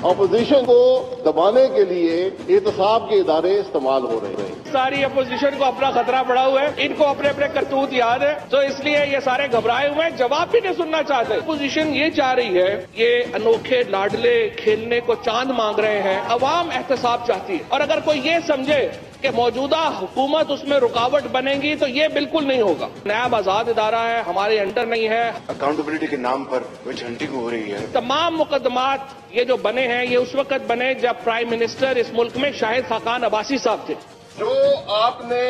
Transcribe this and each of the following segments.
Opposition को दबाने के लिए एहतसाब के इदारे इस्तेमाल हो रहे हैं। सारी अपोजिशन को अपना खतरा पड़ा हुआ है, इनको अपने अपने करतूत याद है, तो इसलिए ये सारे घबराए हुए हैं, जवाब भी नहीं सुनना चाहते। अपोजिशन ये चाह रही है, ये अनोखे लाडले खेलने को चांद मांग रहे हैं, अवाम एहतसाब चाहती है। और अगर कोई ये समझे कि मौजूदा हुकूमत उसमें रुकावट बनेगी तो ये बिल्कुल नहीं होगा। नैब आजाद इदारा है, हमारे अंडर नहीं है। अकाउंटेबिलिटी के नाम पर विच हंटिंग हो रही है। तमाम मुकदमात ये जो बने हैं ये उस वक्त बने जब प्राइम मिनिस्टर इस मुल्क में शाहिद खाकान अब्बासी साहब थे। जो आपने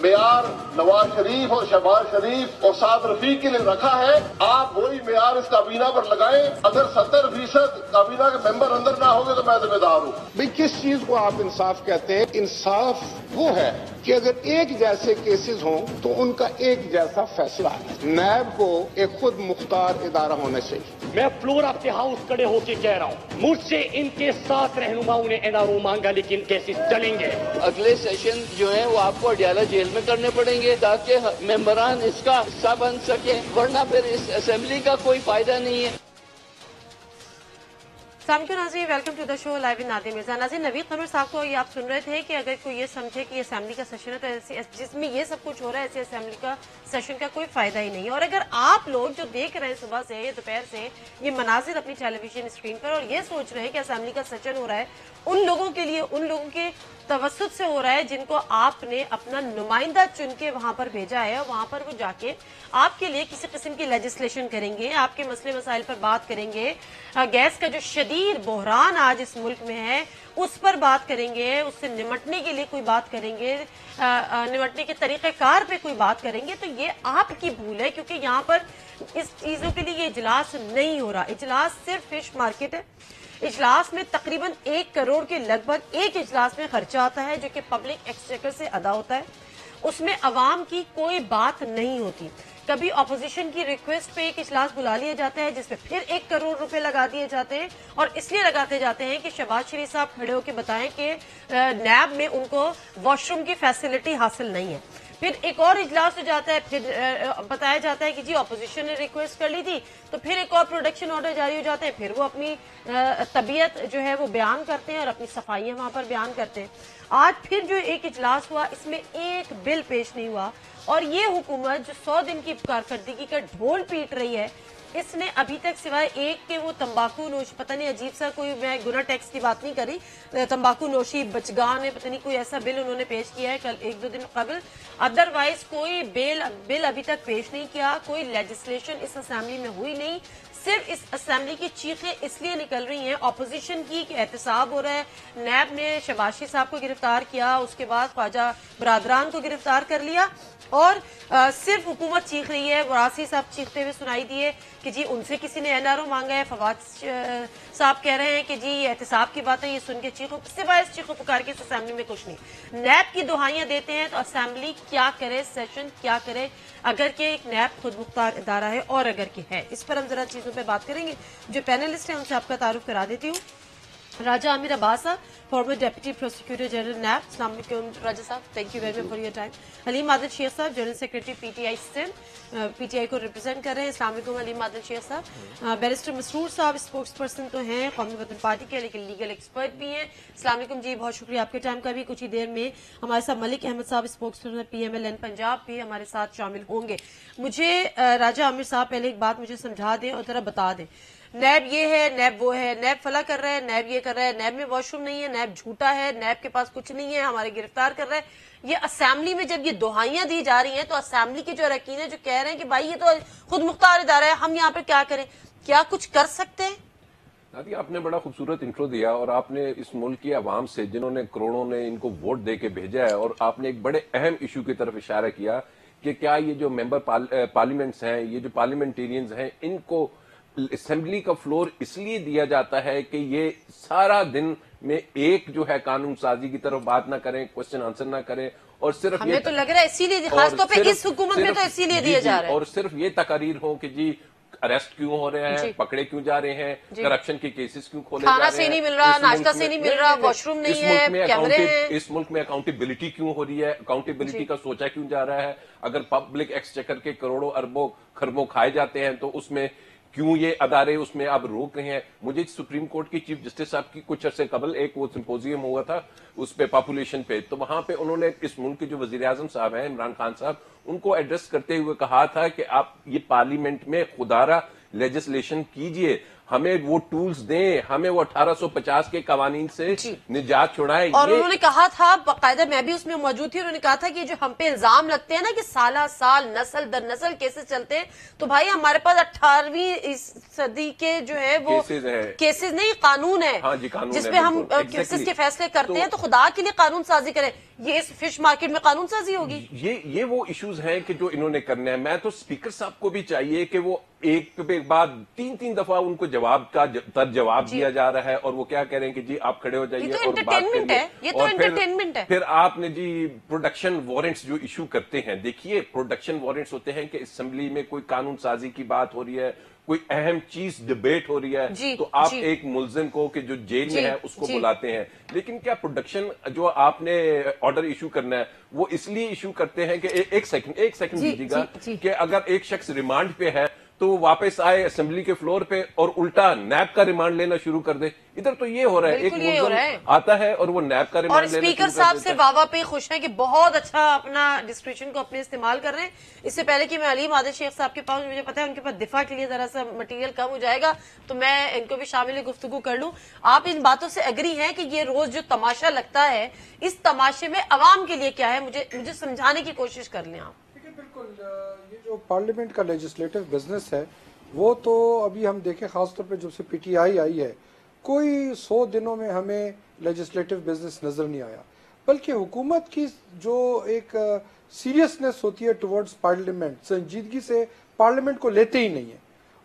मेयार नवाज शरीफ और शहबाज शरीफ और साद रफीक के लिए रखा है, आप वही मेयार इस काबीना पर लगाएं। अगर 70% काबीना के मेंबर अंदर ना होंगे तो मैं जिम्मेदार हूँ। भाई किस चीज को आप इंसाफ कहते हैं? इंसाफ वो है कि अगर एक जैसे केसेस हों तो उनका एक जैसा फैसला है। नैब को एक खुद मुख्तार इदारा होना चाहिए। मैं फ्लोर ऑफ द हाउस खड़े होके कह रहा हूँ, मुझसे इनके साथ रहनुमाओं ने एनआरओ मांगा लेकिन केसेस चलेंगे। अगले सेशन जो है वो आपको अडियाला जेल में करने पड़ेंगे ताकि मेंबरान इसका हिस्सा बन सके, वरना फिर इस असेंबली का कोई फायदा नहीं है। नाज़रीन, welcome to the show live in Nadir Mirza. नाज़रीन, नवीद कमर साहब को ये आप सुन रहे थे कि अगर कोई ये समझे कि असेंबली का सेशन है तो जिसमें ये सब कुछ हो रहा है ऐसे असेंबली का सेशन का कोई फायदा ही नहीं है। और अगर आप लोग जो देख रहे हैं सुबह से या दोपहर से ये मनाजिर अपनी टेलीविजन स्क्रीन पर और ये सोच रहे हैं कि असेंबली का सेशन हो रहा है, उन लोगों के लिए, उन लोगों के तवस्सुत से हो रहा है जिनको आपने अपना नुमाइंदा चुन के वहां पर भेजा है। वहां पर वो जाके आपके लिए किसी किस्म की लेजिस्लेशन करेंगे, आपके मसले मसाइल पर बात करेंगे, गैस का जो शदीद बहरान आज इस मुल्क में है उस पर बात करेंगे, उससे निमटने के लिए कोई बात करेंगे, निमटने के तरीक़ेकार पे कोई बात करेंगे। तो ये आपकी भूल है, क्योंकि यहाँ पर इस चीजों के लिए ये इजलास नहीं हो रहा। इजलास सिर्फ फिश मार्केट है। इजलास में तकरीबन 1 करोड़ के लगभग एक इजलास में खर्चा आता है जो कि पब्लिक एक्सचेकर से अदा होता है। उसमें अवाम की कोई बात नहीं होती। कभी अपोजिशन की रिक्वेस्ट पे एक इजलास बुला लिया जाता है जिसमें फिर 1 करोड़ रुपए लगा दिए जाते हैं, और इसलिए लगाते जाते हैं कि शहबाज शरीफ साहब खड़े होकर बताएं कि नैब में उनको वॉशरूम की फैसिलिटी हासिल नहीं है। फिर एक और इजलास हो जाता है, फिर बताया जाता है कि जी अपोजिशन ने रिक्वेस्ट कर ली थी, तो फिर एक और प्रोडक्शन ऑर्डर जारी हो जाते हैं, फिर वो अपनी तबीयत जो है वो बयान करते हैं और अपनी सफाइयां वहां पर बयान करते हैं। आज फिर जो एक इजलास हुआ इसमें एक बिल पेश नहीं हुआ, और ये हुकूमत जो 100 दिन की कारकर्दगी का ढोल पीट रही है, इसने अभी तक सिवाय एक के वो तंबाकू नोशी, पता नहीं अजीब सा कोई, मैं गुना टैक्स की बात नहीं करी, तंबाकू नोशी बचगाह ने पता नहीं कोई ऐसा बिल उन्होंने पेश किया है कल 1-2 दिन कबल, अदरवाइज कोई बिल अभी तक पेश नहीं किया। कोई लेजिस्लेशन इस असेंबली में हुई नहीं। सिर्फ इस असेंबली की चीखें इसलिए निकल रही हैं अपोजिशन की कि एहतसाब हो रहा है। नैब ने शहबाज शरीफ साहब को गिरफ्तार किया, उसके बाद ख्वाजा बरादरान को गिरफ्तार कर लिया, और सिर्फ हुकूमत चीख रही है। वरासी साहब चीखते हुए सुनाई दिए कि जी उनसे किसी ने एनआरओ मांगा है। फवाद साहब कह रहे हैं कि जी ये एहतसाब की बात है, ये सुन के चीखो, सिवाय इस चीखो पुकार के इस असेंबली में कुछ नहीं। नैब की दुहाइयां देते हैं तो असेंबली क्या करे, सेशन क्या करे, अगर के एक नैब खुद मुख्तार इदारा है और अगर के है। इस पर हम जरा चीजों पे बात करेंगे। जो पैनलिस्ट है उनसे आपका तारुफ करा देती हूँ। राजा आमिर अब्बास साहब, फॉर्मर डेप्यूटी प्रोसिक्यूटर जनरल नैब। अस्सलाम वालेकुम राजा साहब, thank you very much for your time. Haleem Adil Sheikh साहब, general secretary PTI Sindh, PTI को रिप्रेजेंट कर रहे हैं। अस्सलाम वालेकुम हलीम आदिल शेख साहब। बैरिस्टर मसरूर साहब स्पोक्स पर्सन तो हैं कौमी वतन पार्टी के, लेकिन लीगल एक्सपर्ट भी हैं। अस्सलाम वालेकुम जी, बहुत शुक्रिया आपके टाइम का भी। कुछ ही देर में हमारे साथ मलिक अहमद साहब स्पोक्स पर्सन PMLN पंजाब भी हमारे साथ शामिल होंगे। मुझे राजा आमिर साहब पहले एक बात मुझे समझा दें और जरा बता दें, नैब ये है, नैब वो है, नैब फला कर रहा है, नैब ये कर रहा है, नैब में वॉशरूम नहीं है, नैब झूठा है, नैब के पास कुछ नहीं है, हमारे गिरफ्तार कर रहा है। ये असेंबली में जब ये दुहाइयां दी जा रही हैं तो असेंबली के जो अरकान है जो कह रहे हैं कि भाई ये तो खुद मुख्तार इदारा है, हम यहाँ पे क्या करें, क्या कुछ कर सकते हैं? नादी, आपने बड़ा खूबसूरत इंट्रो दिया और आपने इस मुल्क की आवाम से, जिन्होंने करोड़ों ने इनको वोट दे के भेजा है, और आपने एक बड़े अहम इशू की तरफ इशारा किया कि क्या ये जो मेंबर पार्लियामेंट्स हैं, ये जो पार्लियामेंटेरियंस हैं, इनको असेंबली का फ्लोर इसलिए दिया जाता है कि ये सारा दिन में एक जो है कानून साजी की तरफ बात ना करें, क्वेश्चन आंसर ना करें, और सिर्फ हमें तो लग रहा है इसीलिए, खासतौर पे इस हुकूमत में तो इसीलिए दिया जा रहा है, और सिर्फ ये तकरीर हो कि जी अरेस्ट क्यों हो रहे हैं, पकड़े क्यों जा रहे हैं, करप्शन के केसेस क्यों खोले जा रहे हैं, खाना से नहीं मिल रहा, नाश्ता से नहीं मिल रहा, वॉशरूम नहीं है, कैमरे हैं। इस मुल्क में अकाउंटेबिलिटी क्यों हो रही है, अकाउंटेबिलिटी का सोचा क्यों जा रहा है? अगर पब्लिक एक्सचेकर के करोड़ों अरबों खरबों खाए जाते हैं तो उसमें क्यों ये अदारे उसमें अब रोक रहे हैं। मुझे सुप्रीम कोर्ट की चीफ जस्टिस साहब की कुछ अरसे कबल एक वो सिंपोजियम हुआ था उस पे पॉपुलेशन पे, तो वहां पे उन्होंने इस मुल्क के जो वजीर आजम साहब हैं इमरान खान साहब, उनको एड्रेस करते हुए कहा था कि आप ये पार्लियामेंट में खुदारा लेजिस्लेशन कीजिए, हमें वो टूल्स दें, हमें वो 1850 के कवानीन से निजात छुड़ाएं। और उन्होंने कहा था, बाकायदा मैं भी उसमें मौजूद थी, उन्होंने कहा था कि जो हम पे इल्जाम लगते हैं ना कि साला साल नस्ल दर नस्ल केसेस चलते हैं, तो भाई हमारे पास 18वीं सदी के जो है वो केसेस नहीं, कानून है। हाँ जी, कानून जिसपे हम केसेस के फैसले करते हैं, तो खुदा के लिए कानून साजी करें। ये इस फिश मार्केट में कानून साजी होगी? ये वो इश्यूज हैं कि जो इन्होंने करने हैं। मैं तो स्पीकर साहब को भी चाहिए कि वो एक के बाद तीन दफा उनको जवाब का जवाब दिया जा रहा है, और वो क्या कह रहे हैं कि जी आप खड़े हो जाइए ये तो और बात करिए। ये तो एंटरटेनमेंट है। फिर आपने जी प्रोडक्शन वारंट्स जो इशू करते हैं, देखिए प्रोडक्शन वारंट्स होते हैं कि असेंबली में कोई कानून साजी की बात हो रही है, कोई अहम चीज डिबेट हो रही है, तो आप एक मुलजिम को कि जो जेल में है उसको बुलाते हैं। लेकिन क्या प्रोडक्शन जो आपने ऑर्डर इशू करना है वो इसलिए इशू करते हैं कि एक सेकंड दीजिएगा कि अगर एक शख्स रिमांड पे है तो वो वापस आए असेंबली के फ्लोर पे और उल्टा नैब का रिमांड लेना शुरू कर दे। इधर तो ये हो रहा है, एक मुलजिम आता है और वो नैब का रिमांड लेना शुरू कर देता है। और स्पीकर साहब से वाह पे खुश हैं कि बहुत अच्छा अपना डिस्क्रिप्शन को अपने इस्तेमाल कर रहे हैं। इससे पहले कि मैं अलीम आदिल शेख साहब के पास, मुझे पता है उनके पास दिफा के लिए जरा सा मटेरियल कम हो जाएगा, तो मैं इनको भी शामिल गुफ्तगू कर लूं। आप इन बातों से एग्री हैं कि ये रोज जो तमाशा लगता है, इस तमाशे में अवाम के लिए क्या है? मुझे समझाने की कोशिश कर लें आप। बिल्कुल, ये जो पार्लियामेंट का लेजिस्लेटिव बिजनेस है वो तो अभी हम देखें, खासतौर पे जब से पीटीआई आई है, कोई 100 दिनों में हमें लेजिस्लेटिव बिजनेस नजर नहीं आया, बल्कि हुकूमत की जो एक सीरियसनेस होती है टुवर्ड्स पार्लियामेंट, संजीदगी से पार्लियामेंट को लेते ही नहीं है।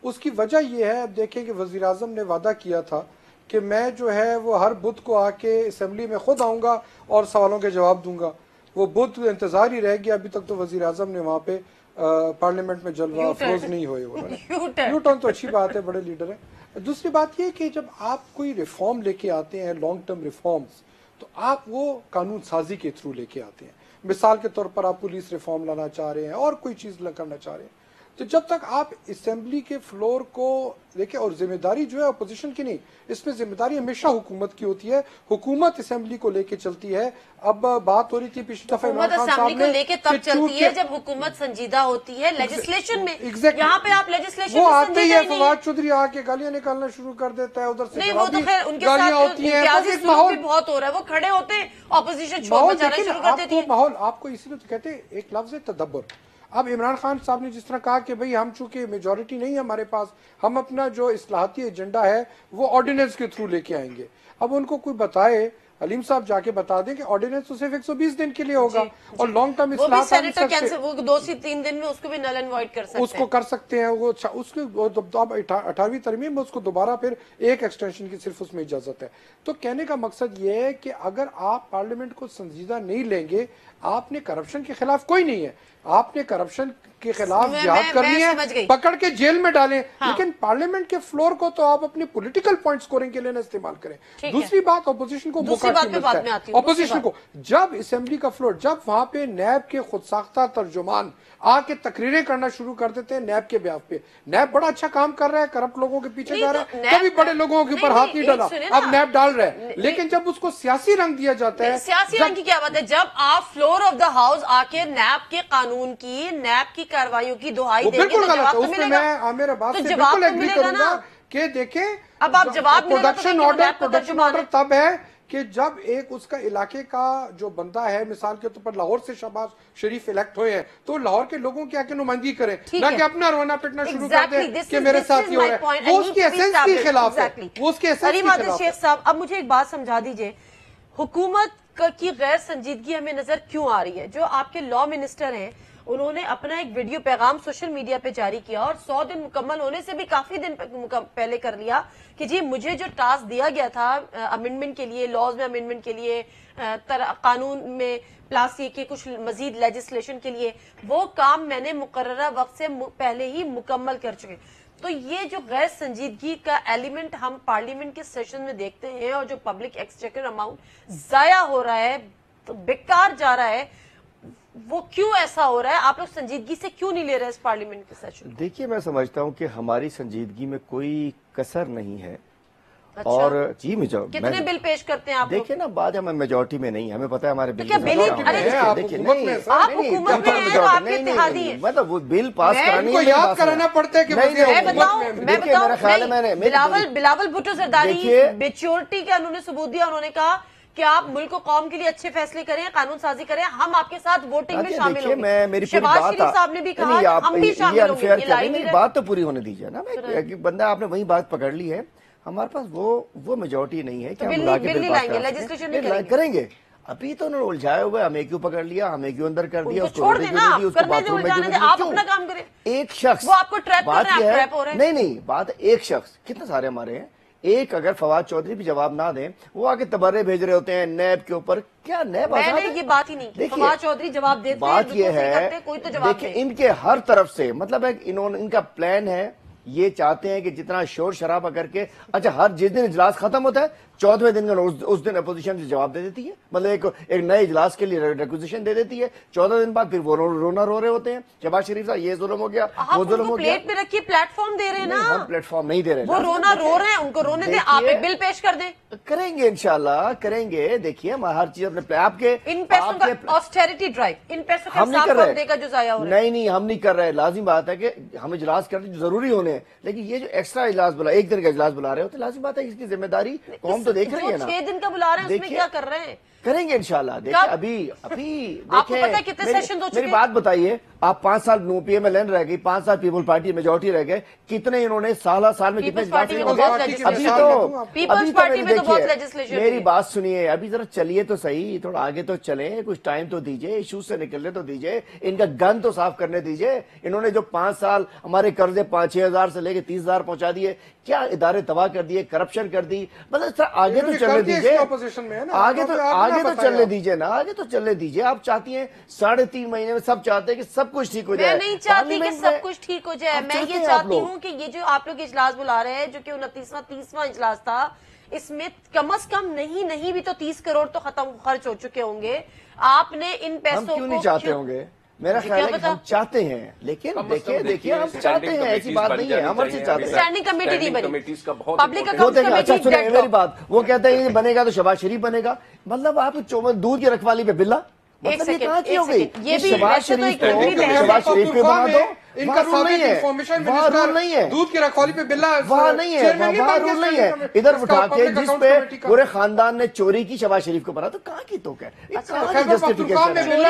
उसकी वजह यह है, अब देखें कि वजीर आजम ने वादा किया था कि मैं जो है वो हर बुध को आके असेंबली में खुद आऊँगा और सवालों के जवाब दूंगा। वो बुध इंतजार ही रह गया, अभी तक तो वजीर आजम ने वहाँ पे पार्लियामेंट में जलवा अफरोज नहीं हुए। यू टर्न तो अच्छी बात है, बड़े लीडर है। दूसरी बात ये कि जब आप कोई रिफॉर्म लेके आते हैं, लॉन्ग टर्म रिफॉर्म्स, तो आप वो कानून साजी के थ्रू लेके आते हैं। मिसाल के तौर पर आप पुलिस रिफॉर्म लाना चाह रहे हैं और कोई चीज करना चाह रहे हैं, तो जब तक आप असेंबली के फ्लोर को देखें, और जिम्मेदारी जो है अपोजिशन की नहीं, इसमें जिम्मेदारी हमेशा हुकूमत की होती है। हुकूमत असेंबली को लेके चलती है। अब बात हो रही थी पिछले दफे इमरान खान साहब ने, लेके तब चलती है जब हुकूमत संजीदा होती है लेजिस्लेशन में। यहाँ पे आप लेजिस्लेशन वो आते ही फवाद चौधरी आके गालियां निकालना शुरू कर देता है, उधर से नहीं, वो तो खैर उनके गालियां होती हैं, माहौल बहुत हो रहा है, वो खड़े होते हैं, ऑपोजिशन शोर मचाना शुरू कर देती है। माहौल आपको इसीलिए तो कहते हैं, एक लफ्ज है तदब्बर। अब इमरान खान साहब ने जिस तरह कहा कि भाई हम चूंकि मेजॉरिटी नहीं है हमारे पास, हम अपना जो इस्लाहाती एजेंडा है वो ऑर्डिनेंस के थ्रू लेके आएंगे। अब उनको कोई बताए, अलीम साहब जाके बता दें कि ऑर्डिनेंस तो सिर्फ 120 दिन के लिए होगा, और लॉन्ग टर्म वो 2 से 3 दिन में उसको भी नल एंड वॉइड कर सकते हैं, उसको कर सकते हैं। वो उसको 18वीं तरमीम में उसको दोबारा फिर एक एक्सटेंशन की सिर्फ उसमें इजाजत है। तो कहने का मकसद ये है कि अगर आप पार्लियामेंट को संजीदा नहीं लेंगे, आपने करप्शन के खिलाफ कोई नहीं है, आपने करप्शन के खिलाफ जिहाद करनी है, पकड़ के जेल में डालें, लेकिन पार्लियामेंट के फ्लोर को तो आप अपने पॉलिटिकल पॉइंट स्कोरिंग के लिए ना इस्तेमाल करें। दूसरी बात, ऑपोजिशन को ऑपोजिशन को जब असेंबली का फ्लोर, जब वहां पे नैब के खुद साख्ता तर्जुमान आके तकरीरें करना शुरू कर देते हैं नैब के ब्याह पे, नैब बड़ा अच्छा काम कर रहा है, करप्ट लोगों के पीछे जा रहा है, कभी बड़े लोगों के ऊपर हाथ नहीं डाला, अब नैब डाल रहा है। लेकिन जब उसको सियासी रंग दिया जाता है, सियासी रंग की क्या बात है? जब आप फ्लोर ऑफ द हाउस आके नैब के कानून की, नैब की कार्रवाइयों की दुहाई देंगे, बिल्कुल गलत है। उसमें मैं मेरा बात से बिल्कुल एग्री करूंगा कि देखें, अब आप जवाब प्रोडक्शन ऑर्डर तब है कि जब एक उसका इलाके का जो बंदा है, मिसाल के तौर पर लाहौर से शहबाज शरीफ इलेक्ट हुए हैं, तो लाहौर के लोगों की आके नुमाइंदगी करें, ना कि अपना रोना पिटना शुरू कर दें कि मेरे साथ ही हो रहा है। वो उसकी एसेंस के खिलाफ है, वो उसके एसेंस के खिलाफ है। शेख साहब, अब मुझे एक बात समझा दीजिए, हुकूमत की गैर संजीदगी हमें नजर क्यों आ रही है? जो आपके लॉ मिनिस्टर हैं, उन्होंने अपना एक वीडियो पैगाम सोशल मीडिया पे जारी किया, और 100 दिन मुकम्मल होने से भी काफी दिन पहले कर लिया कि जी मुझे जो टास्क दिया गया था अमेंडमेंट के लिए, लॉज में अमेंडमेंट के लिए, कानून में प्लस ये कि कुछ मजीद लेजिस्लेशन के लिए, वो काम मैंने मुकर्ररा वक्त से पहले ही मुकम्मल कर चुके। तो ये जो गैर संजीदगी का एलिमेंट हम पार्लियामेंट के सेशन में देखते हैं, और जो पब्लिक एक्सचेकर अमाउंट जाया हो रहा है, तो बेकार जा रहा है, وہ کیوں ایسا ہو رہا ہے؟ آپ لوگ سنجیدگی سے کیوں نہیں لے رہے اس پارلیمنٹ کے سیشن؟ دیکھیے میں سمجھتا ہوں کہ ہماری سنجیدگی میں کوئی کسر نہیں ہے. اچھا. اور جی کتنے بل پیش کرتے ہیں آپ؟ دیکھیے نا بات ہمیں میجورٹی میں نہیں، ہمیں پتا ہے ہمارے بل مطلب وہ بل پاس یاد کرانا پڑتا ہے کہ میرا خیال ہے میں نے بلاول بھٹو زرداری میچورٹی کا انہوں نے ثبوت دیا. انہوں نے کہا کہ آپ ملک و قوم کے لیے اچھے فیصلے کریں، قانون سازی کریں، ہم آپ کے ساتھ ووٹنگ میں شامل ہوں گے. شہباز شریف صاحب نے بھی کہا ہم بھی شامل ہوں گے. میری بات تو پوری ہونے دیجیے نا. بندہ آپ نے وہی بات پکڑ لی ہے. ہمارے پاس وہ میجورٹی نہیں ہے کہ ہم بلا کے بل پاس کریں گے. ابھی تو انہوں نے الجھائے ہوئے ہمیں کیوں پکڑ لیا، ہمیں کیوں اندر کر دیا، ایک شخص بات یہ ہے. نہیں بات ایک شخص کتنے سارے ہمارے ہیں. ایک اگر فواد چودھری بھی جواب نہ دیں، وہ آگے تبرے بھیج رہے ہوتے ہیں نیب کے اوپر. کیا نیب یہ بات ہی نہیں. فواد چودھری جواب دیتے ہیں، بات یہ ہے دیکھیں ان کے ہر طرف سے مطلب ہے ان کا پلان ہے. یہ چاہتے ہیں کہ جتنا شور شرابہ کر کے اچھا جس دن اجلاس ختم ہوتا ہے 14ویں دن اس دن اپوزیشن سے جواب دے دیتی ہے. مطلب ایک نئے اجلاس کے لیے ریکوزیشن دے دیتی ہے. 14 دن بعد پھر وہ رونا رو رہے ہوتے ہیں شہباز شریف صاحب یہ ظلم ہو گیا وہ ظلم ہو گیا. پلیٹ پہ رکھیے، پلیٹ فارم دے رہے ہیں نا. ہم پلیٹ فارم نہیں دے رہے، وہ رونا رو رہے ہیں، ان کو رونے دیں. آپ ایک بل پیش کر دیں. کریں گے انشاءاللہ کریں گے. دیکھیے ہم ہر چیز اپنے آپ کے ان پیسوں کا آسٹیریٹی ڈرائیو، ان پیسوں کا حساب کون دے گا جو ضائع ہو رہا ہے؟ نہیں ہم نہیں کر رہے. لازم بات ہے کہ ہم اجلاس کرتے جو ضروری ہونے ہیں، لیکن یہ جو ایکسٹرا اجلاس بلا ایک دن کا اجلاس بلا رہے ہوتے لازم بات ہے اس کی ذمہ داری قوم تو دیکھ رہی ہے نا. 6 دن کا بلا رہے ہیں اس میں کیا کر رہے ہیں؟ کریں گے انشاءاللہ. دیکھیں ابھی آپ کو پتہ ہے کتنے سیشن ہو چکے ہیں؟ میری بات بتائیے آپ 5 سال پی ایم ایل این رہ گئی، 5 سال پیپل پارٹی میجورٹی رہ گئے. کتنے انہوں نے سال میں کتنے میری بات سنیے ابھی ذرا چلیے تو صحیح، تھوڑا آگے تو چلیں، کچھ ٹائم تو دیجئے، ایشوز سے نکلنے تو دیجئے، ان کا گن تو صاف کرنے دیجئے. انہوں نے جو 5 سال ہمارے قرضے 5-6 ہزار سے لے کے 30,000 پہنچا دیے، کیا ادارے تباہ کر دیے، کرپشن کر دی. مطلب آگے تو چلنے دیجئے، آگے تو چلنے دیجئے نا، آگے تو چلنے دیجئے. آپ چاہتی ہیں 3.5 مہینے میں سب چاہتے ہیں کہ سب کچھ ٹھیک ہو جائے. میں نہیں چاہتی کہ سب کچھ ٹھیک ہو جائے. میں یہ چاہتی ہوں کہ یہ جو آپ لوگ اجلاس بلا رہے ہیں جو کہ 29واں 30واں اجلاس تھا، اس میں کم از کم نہیں بھی تو 30 کروڑ تو خرچ ہو چکے ہوں گے. آپ نے ان پیسوں کو کیوں نہیں چاہتے ہوں گے؟ میرا خیال ہے کہ ہم چاہتے ہیں، لیکن دیکھیے ہم چاہتے ہیں، ایسی بات نہیں ہے. ہم ہر چیز چاہتے ہیں. اسٹینڈنگ کمیٹی نہیں بنی، پبلک اچھا سنیں میری بات. وہ کہتے ہیں یہ بنے گا تو شہباز شریف بنے گا. مطلب آپ دودھ کی رکھوالی پہ بلا، مطلب یہ کہاں کی ہو گئی؟ شہباز شریف کو بنا دو. ان کا دودھ کی رکھوالی پہ بلا وہاں نہیں ہے، وہاں رول نہیں ہے. ادھر اٹھا کے جس پہ پورے خاندان نے چوری کی شہباز شریف کو بنا، تو کہاں کی توک ہے؟ وہاں میں نہیں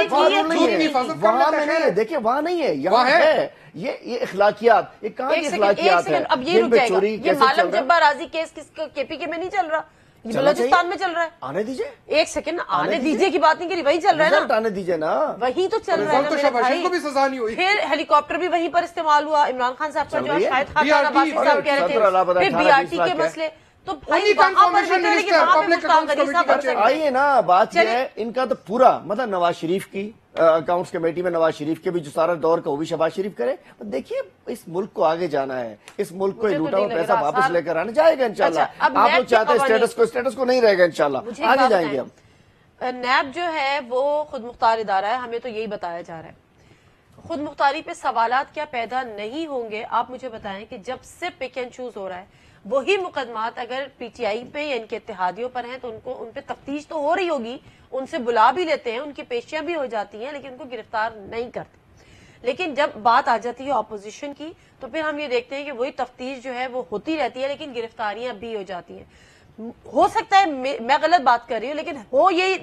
ہے. دیکھیں وہاں نہیں ہے، یہاں ہے. یہ اخلاقیات، یہ کہاں کی اخلاقیات ہے؟ اب یہ رک جائے گا. یہ معلم جبار راضی کیس کے پی کے میں نہیں چل رہا، بلوچستان میں چل رہا ہے. آنے دیجئے، ایک سیکنڈ آنے دیجئے کی بات نہیں کری، وہی چل رہا ہے نا. آنے دیجئے نا، وہی تو چل رہا ہے. کو بھی سزا نہیں ہوئی. پھر ہیلی کاپٹر بھی وہیں پر استعمال ہوا. عمران خان صاحب کا جو شاید خاکان عباسی صاحب کہہ رہے تھے، پھر بی آر ٹی کے مسئلے. تو آئیے نا. بات یہ ہے ان کا تو پورا مطلب نواز شریف کی اکاؤنٹس کمیٹی میں نواز شریف کے بھی جو سارا دور کا وہ بھی شہباز شریف کرے. دیکھیے اس ملک کو آگے جانا ہے، اس ملک کو لوٹا ہوا پیسہ واپس لے کر آنا جائے گا انشاءاللہ. آپ لوگ چاہتے ہیں اسٹیٹس کو نہیں رہے گا انشاءاللہ، آگے جائیں گے ہم. نیب جو ہے وہ خود مختار ادارہ ہے، ہمیں تو یہی بتایا جا رہا ہے. خود مختاری پہ سوالات کیا پیدا نہیں ہوں گے؟ آپ مجھے بتائیں کہ جب صرف پک اینڈ چوز ہو رہا ہے، وہی مقدمات اگر پی ٹی آئی پہ یا ان کے اتحادیوں پر ہیں تو ان پہ تفتیش تو ہو رہی ہوگی، ان سے بلا بھی لیتے ہیں، ان کی پیشیاں بھی ہو جاتی ہیں، لیکن ان کو گرفتار نہیں کرتے. لیکن جب بات آ جاتی ہے اپوزیشن کی تو پھر ہم یہ دیکھتے ہیں کہ وہی تفتیش جو ہے وہ ہوتی رہتی ہے، لیکن گرفتاریاں بھی ہو جاتی ہیں. ہو سکتا ہے میں غلط بات کر رہی ہوں، لیکن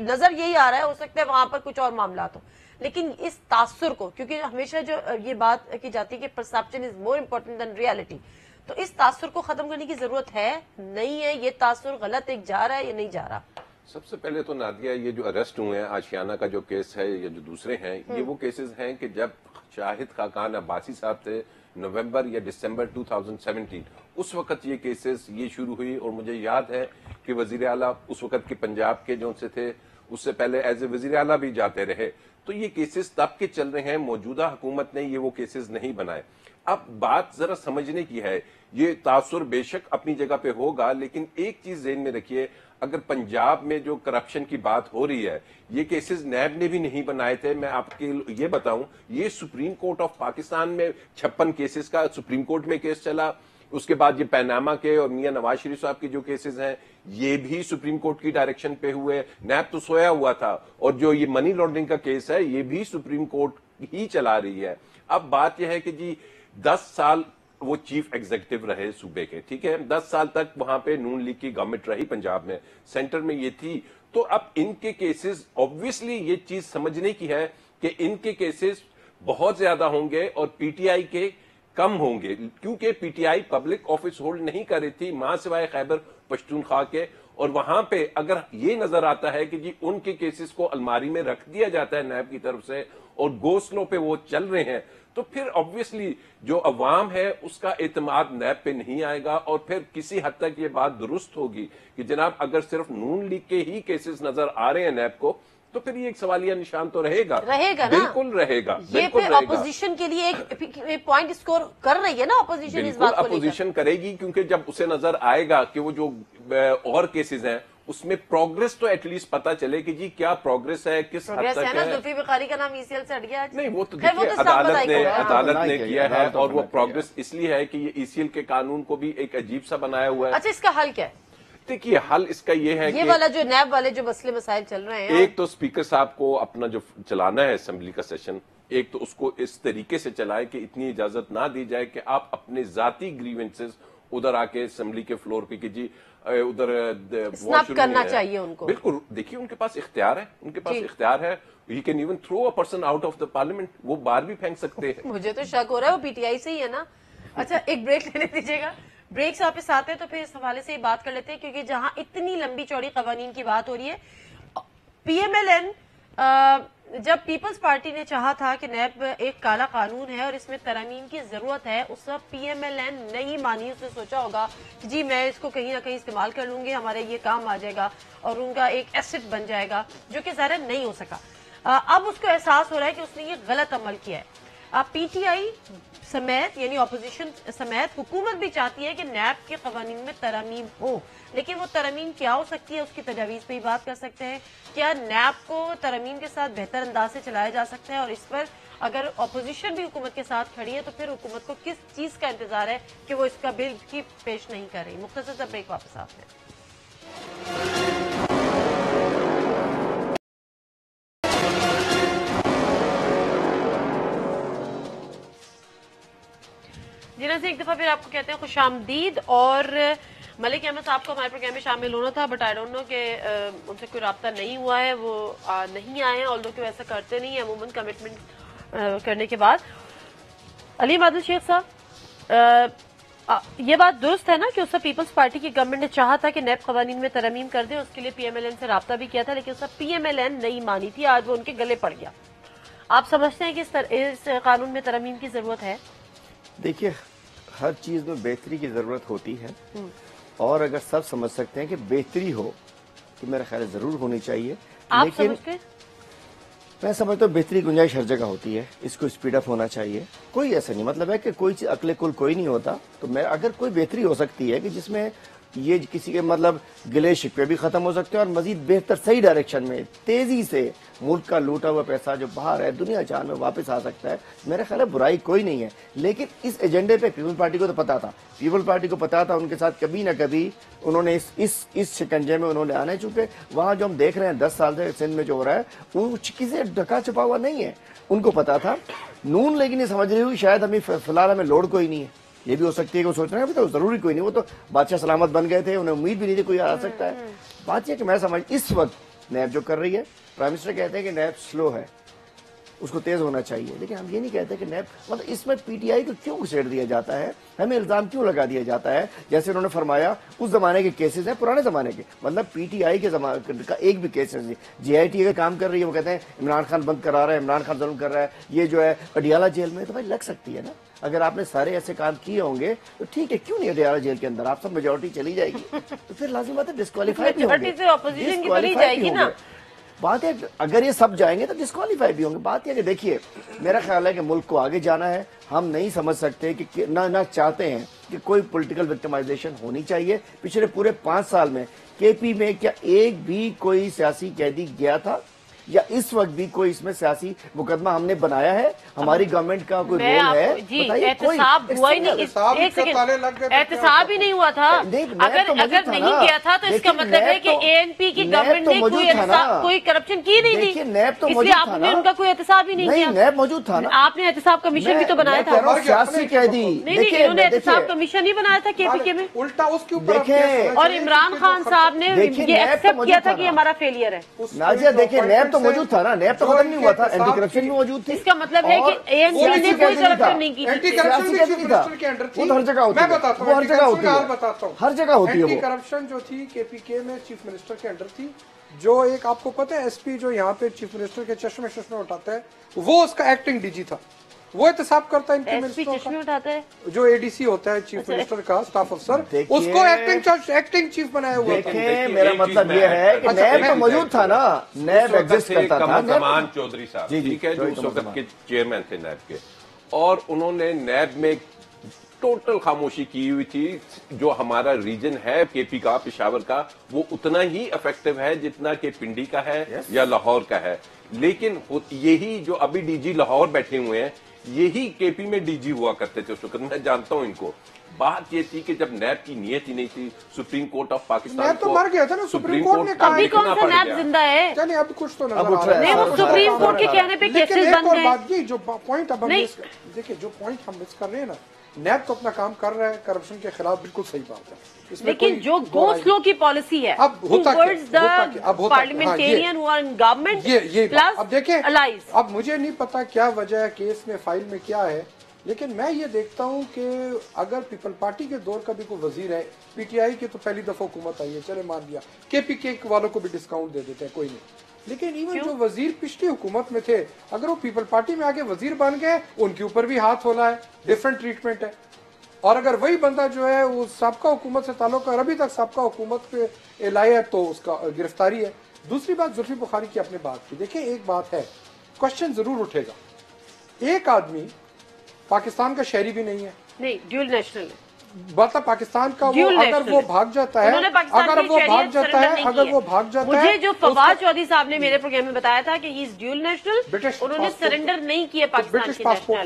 نظر یہی آ رہا ہے، ہو سکتا ہے وہاں پر کچھ اور معاملات ہوں. لیکن اس تاثر کو، کیونکہ ہمیشہ جو یہ بات کی جاتی ہے کہ perception is more important than reality, تو اس تاثر کو ختم کرنے کی ضرورت ہے نہیں ہے؟ یہ تاثر غلط ایک جا رہا ہے یا نہیں جا رہا؟ سب سے پہلے تو نادیہ یہ جو اریسٹ ہوئے ہیں آشیانہ کا جو کیس ہے یا جو دوسرے ہیں، یہ وہ کیسز ہیں کہ جب شاہد خاقان عباسی صاحب تھے نومبر یا دسمبر 2017 اس وقت یہ کیسز یہ شروع ہوئی. اور مجھے یاد ہے کہ وزیر اعلیٰ اس وقت کے پنجاب کے جو ان سے تھے، اس سے پہلے ایز اے وزیر اعلیٰ بھی جاتے رہے. تو یہ کیسز تب کے چل رہے ہیں، موجودہ حکومت نے یہ وہ کیسز نہیں بنائے. अब बात जरा समझने की है, ये तासुर बेशक अपनी जगह पे होगा, लेकिन एक चीज ज़हन में रखिए, अगर पंजाब में जो करप्शन की बात हो रही है, ये केसेस नैब ने भी नहीं बनाए थे। मैं आपके ये बताऊं, ये सुप्रीम कोर्ट ऑफ पाकिस्तान में 56 केसेस का सुप्रीम कोर्ट में केस चला, उसके बाद ये पैनामा के और मियां नवाज शरीफ साहब के जो केसेस हैं ये भी सुप्रीम कोर्ट की डायरेक्शन पे हुए। नैब तो सोया हुआ था, और जो ये मनी लॉन्ड्रिंग का केस है ये भी सुप्रीम कोर्ट ही चला रही है। अब बात यह है कि जी 10 साल वो चीफ एग्जीक्यूटिव रहे सूबे के, ठीक है, 10 साल तक वहां पे नून लीग की गवर्नमेंट रही पंजाब में, सेंटर में ये थी। तो अब इनके केसेस, ऑब्वियसली ये चीज समझने की है कि इनके केसेस बहुत ज्यादा होंगे और पीटीआई के कम होंगे, क्योंकि पीटीआई पब्लिक ऑफिस होल्ड नहीं कर रही थी मां सिवाय खैबर पख्तूनख्वा के। और वहां पे अगर ये नजर आता है कि जी उनके केसेस को अलमारी में रख दिया जाता है नैब की तरफ से और गो स्लो पे वो चल रहे हैं, तो फिर ऑब्वियसली जो अवाम है उसका एतमाद नैब पे नहीं आएगा। और फिर किसी हद तक ये बात दुरुस्त होगी कि जनाब अगर सिर्फ नून लीग के ही केसेस नजर आ रहे हैं नैब को, तो फिर ये एक सवालिया निशान तो रहेगा ना, बिल्कुल रहेगा। ये फिर अपोजिशन के लिए एक पॉइंट स्कोर कर रही है ना अपोजिशन, इस बात को अपोजिशन करेगी, क्योंकि जब उसे नजर आएगा कि वो जो और केसेस हैं उसमें प्रोग्रेस तो एटलीस्ट पता चले कि जी क्या प्रोग्रेस है, किस हद तक है। जुल्फी बुखारी का नाम ईसीएल से हट गया आज। नहीं, वो तो देखिए अदालत ने किया है, और वो प्रोग्रेस इसलिए है कि ये ईसीएल के कानून को भी एक अजीब सा बनाया हुआ है। अच्छा, इसका हल क्या है? देखिए, हल इसका ये है ये वाला जो नैब वाले जो मसले मसाइल चल रहे हैं, एक तो स्पीकर साहब को अपना जो चलाना है असेंबली का सेशन, एक तो उसको इस तरीके से चलाए कि इतनी इजाजत ना दी जाए कि आप अपने जाती ग्रीवेंसेस उधर आके असेंबली के फ्लोर पे कि जी उधर स्नैप करना चाहिए उनको। बिल्कुल, देखिए उनके पास इख्तियार है, उनके पास इख्तियार है, he can even throw a person out of the parliament, वो बाहर भी फेंक सकते हैं। मुझे तो शक हो रहा है वो पीटीआई से ही है ना। अच्छा, एक ब्रेक लेने दीजिएगा, ब्रेक से वापस आते हैं तो फिर इस हवाले से बात कर लेते हैं, क्योंकि जहां इतनी लंबी चौड़ी कवानीन की बात हो रही है, पीएमएलएन जब पीपल्स पार्टी ने चाहा था कि नैब एक काला कानून है और इसमें तरमीम की जरूरत है, उस वक्त पीएमएलएन नहीं मानी। उसने सोचा होगा कि जी मैं इसको कहीं ना कहीं इस्तेमाल कर लूंगी, हमारे ये काम आ जाएगा और उनका एक एसेट बन जाएगा, जो कि ज़ाहिर नहीं हो सका। अब उसको एहसास हो रहा है कि उसने ये गलत अमल किया है। पीटीआई समेत यानी ऑपोजिशन समेत हुकूमत भी चाहती है कि नैब के कवानीन में तरमीम हो, लेकिन वो तरमीम क्या हो सकती है उसकी तजावीज़ पे ही बात कर सकते हैं। क्या नैब को तरमीम के साथ बेहतर अंदाज से चलाया जा सकता है, और इस पर अगर ऑपोजिशन भी हुकूमत के साथ खड़ी है तो फिर हुकूमत को किस चीज़ का इंतजार है कि वो इसका बिल की पेश नहीं कर रही। मुख्तसर सा ब्रेक, वापस आते हैं। जिन्हें से एक दफा फिर आपको कहते हैं खुशामदीद। और मलिक अहमद साहब को हमारे प्रोग्राम में शामिल होना था, बट आई डोंट नो कि उनसे कोई राब्ता नहीं हुआ है, वो नहीं आए हैं, ऑल्दो कि वैसा करते नहीं है अमूमन कमिटमेंट करने के बाद। अली मादल शेख साहब, ये बात दुरुस्त है ना कि उस पीपल्स पार्टी की गवर्नमेंट ने चाहा था कि नैब कवानीन में तरमीम कर दे, उसके लिए पीएमएलएन से राब्ता भी किया था, लेकिन उसका पीएमएलएन नहीं मानी थी, आज वो उनके गले पड़ गया। आप समझते हैं कि इस कानून में तरमीम की जरूरत है? देखिए, हर चीज में बेहतरी की जरूरत होती है, और अगर सब समझ सकते हैं कि बेहतरी हो तो मेरा ख्याल जरूर होनी चाहिए। आप लेकिन समझते? मैं समझता हूँ बेहतरी गुंजाइश हर जगह होती है, इसको स्पीड अप होना चाहिए। कोई ऐसा नहीं मतलब है कि कोई चीज अकले कुल कोई नहीं होता, तो मैं अगर कोई बेहतरी हो सकती है कि जिसमें ये किसी के मतलब गिले शिकवे भी खत्म हो सकते हैं और मजीद बेहतर सही डायरेक्शन में तेजी से मुल्क का लूटा हुआ पैसा जो बाहर है दुनिया जहां में वापस आ सकता है, मेरा ख्याल है बुराई कोई नहीं है। लेकिन इस एजेंडे पे पीपल पार्टी को तो पता था, पीपल पार्टी को पता था, उनके साथ कभी ना कभी उन्होंने इस शिकंजे में उन्होंने आना है। चूंकि वहां जो हम देख रहे हैं 10 साल से सिंध में जो हो रहा है वो किसी से ढका छुपा हुआ नहीं है, उनको पता था। नून लेकिन ये समझ रही हुई शायद हमें फिलहाल हमें लोड कोई नहीं है, ये भी हो सकती है कि वो सोच रहे हैं अभी तो जरूरी कोई नहीं, वो तो बादशाह सलामत बन गए थे, उन्हें उम्मीद भी नहीं थी कोई आ सकता है। बात यह कि मैं समझ इस वक्त नैब जो कर रही है, प्राइम मिनिस्टर कहते हैं कि नैब स्लो है, उसको तेज होना चाहिए, लेकिन हम ये नहीं कहते कि नैब मतलब इसमें पीटीआई को क्यों घुसेड़ दिया जाता है, हमें इल्जाम क्यों लगा दिया जाता है। जैसे उन्होंने फरमाया उस जमाने के केसेस हैं, पुराने जमाने के, मतलब पीटीआई के जमाने का एक भी केस नहीं। जीआईटी का काम कर रही है, वो कहते हैं इमरान खान बंद करा रहा है, इमरान खान जुल्म कर रहा है, ये जो है अडियाला जेल में, तो भाई लग सकती है ना। अगर आपने सारे ऐसे काम किए होंगे तो ठीक है, क्यों नहीं अडियाला जेल के अंदर, आप सब मेजोरिटी चली जाएगी तो फिर लाजिम बात है डिस्क्वालीफाई भी होंगे, ऑपोजिशन की बनी जाएगी ना। بات ہے اگر یہ سب جائیں گے تو ڈسکوالیفائی بھی ہوں گے. بات یہ کہ دیکھیے میرا خیال ہے کہ ملک کو آگے جانا ہے. ہم نہیں سمجھ سکتے کہ نہ چاہتے ہیں کہ کوئی پولیٹیکل وکٹمائزیشن ہونی چاہیے. پچھلے پورے 5 سال میں کے پی میں کیا ایک بھی کوئی سیاسی قیدی گیا تھا یا اس وقت بھی کوئی اس میں سیاسی مقدمہ ہم نے بنایا ہے؟ ہماری گورنمنٹ کا کوئی رول ہے؟ جی احتساب ہوا ہی نہیں. ایک سیکنڈ, احتساب ہی نہیں ہوا تھا. اگر نہیں کیا تھا تو اس کا مطلب ہے کہ اے این پی کی گورنمنٹ نے کوئی کرپشن کی نہیں تھی, اس لیے آپ نے ان کا کوئی احتساب ہی نہیں کیا. نیب موجود تھا نا, آپ نے احتساب کمیشن بھی تو بنایا تھا. سیاسی قیدی نہیں, انہوں نے احتساب کمیشن ہی بنایا تھا کے پی کے میں, الٹا اس کے اوپر اور عمران خان صاحب نے یہ ایکسپٹ کیا تھا کہ ہمارا فیلئر ہے. نازیہ دیکھیں نیب تو موجود تھا نا, نیب تو ختم نہیں ہوا تھا, اینٹی کرپشن بھی موجود تھی. اس کا مطلب ہے کہ اے این پی نے کوئی کرپشن نہیں کی. اینٹی کرپشن کے انڈر تھی, وہ ہر جگہ ہوتی ہے. میں بتاتا ہوں, ہر جگہ ہوتی ہے, بتاتا ہوں. ہر جگہ ہوتی ہے. اینٹی کرپشن جو تھی کے پی کے میں چیف منسٹر کے انڈر تھی. جو ایک آپ کو پتہ ہے ایس پی جو یہاں پہ چیف منسٹر کے چشمے اٹھاتا ہے, وہ اس کا ایکٹنگ ڈی جی تھا. وہ احتساب کرتا ہے ان کے منسٹروں کا, جو اے ڈی سی ہوتا ہے چیف منسٹر کا اسٹاف افسر, اس کو ایکٹنگ چیف بنایا ہوا تھا. میرا مطلب یہ ہے کہ نیب تو موجود تھا نا, نیب ایگزسٹ کرتا تھا. زمان چودھری صاحب ٹھیک ہے, جو اس وقت کے چیئرمین تھے نیب کے, اور انہوں نے نیب میں ٹوٹل خاموشی کی ہوئی تھی. جو ہمارا ریجن ہے کے پی کا, پشاور کا, وہ اتنا ہی افیکٹو ہے جتنا کہ پنڈی کا ہے یا لاہور کا ہے. لیکن یہی جو ابھی ڈی جی لاہور بیٹھے ہوئے ہیں, یہی کے پی میں ڈی جی ہوا کرتے تھے اس وقت. میں جانتا ہوں ان کو. بات یہ تھی کہ جب نیب کی نیت ہی نہیں تھی, supreme court of Pakistan NAB تو مر گیا تھا نا, سپریم کورٹ نے کہا ابھی کون سا نیب زندہ ہے؟ چلیے اب کچھ تو نظر آ رہا ہے. نہیں, وہ سپریم کورٹ کے کہنے پہ کیسز بند ہیں. جو پوائنٹ اب ہم دیکھیں, جو پوائنٹ ہم مس کر رہے ہیں نا, نیب تو اپنا کام کر رہا ہے کرپشن کے خلاف, بالکل صحیح بات ہے. لیکن جو گو سلو کی پالیسی ہے اب ہوتا کیا, پارلیمنٹیرین ہوا گورنمنٹ اب دیکھیں, اب مجھے نہیں پتا کیا وجہ ہے کیس میں فائل میں کیا ہے, لیکن میں یہ دیکھتا ہوں کہ اگر پیپل پارٹی کے دور کا بھی کوئی وزیر ہے, پی ٹی آئی کی تو پہلی دفعہ حکومت آئی ہے, چلے مان لیا, کے پی کے والوں کو بھی ڈسکاؤنٹ دے دیتے ہیں, کوئی نہیں. لیکن ایون جو وزیر پچھلی حکومت میں تھے, اگر وہ پیپل پارٹی میں آگے وزیر بن گئے, ان کے اوپر بھی ہاتھ ہولا ہے, ڈفرنٹ ٹریٹمنٹ ہے. اور اگر وہی بندہ جو ہے وہ سابقہ حکومت سے تعلق ہے اور ابھی تک سابقہ حکومت پہ لائے ہے, تو اس کا گرفتاری ہے. دوسری بات زلفی بخاری کی اپنے بات کی, دیکھیں ایک بات ہے, کوشچن ضرور اٹھے گا. ایک آدمی پاکستان کا شہری بھی نہیں ہے, نہیں ڈیول نیشنل ہے, بات پاکستان کا, وہ اگر وہ بھاگ جاتا ہے, مجھے جو فواد چودھری صاحب نے میرے پروگرام میں بتایا تھا کہ ہی از ڈیول نیشنل, انہوں نے سرنڈر نہیں کیا پاکستان کی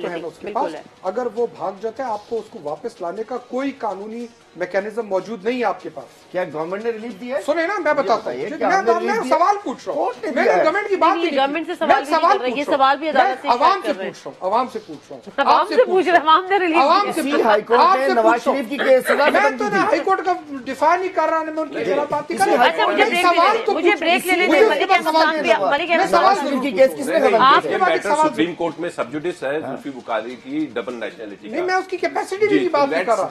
نیشنلٹی. اگر وہ بھاگ جاتا ہے, آپ کو اس کو واپس لانے کا کوئی قانونی میکینزم موجود نہیں ہے آپ کے پاس. کیا گورنمنٹ نے ریلیف دیا ہے؟ سنیں نا, میں بتاتا ہوں, میں سوال پوچھ رہا ہوں, میں گورنمنٹ کی بات نہیں, گورنمنٹ سے سوال بھی, یہ سوال بھی عدالت سے عوام سے پوچھ رہا ہوں, عوام سے پوچھ رہا ہوں, عوام سے پوچھ رہے, عوام نے ریلیف, عوام سے ہائی کورٹ نے نواز شریف کی کیس سزا میں تو ہائی کورٹ کا دفاع نہیں کر رہا, میں ان کی خلاف بات نہیں کر رہا. مجھے بریک لینے دیں, ملک احمد کی کیس کس نے ختم کی؟ سپریم کورٹ میں سب جوڈس ہے زلفی بخاری کی ڈبل نیشنلٹی. نہیں, میں اس کی کیپیسٹی کی بات نہیں کر رہا,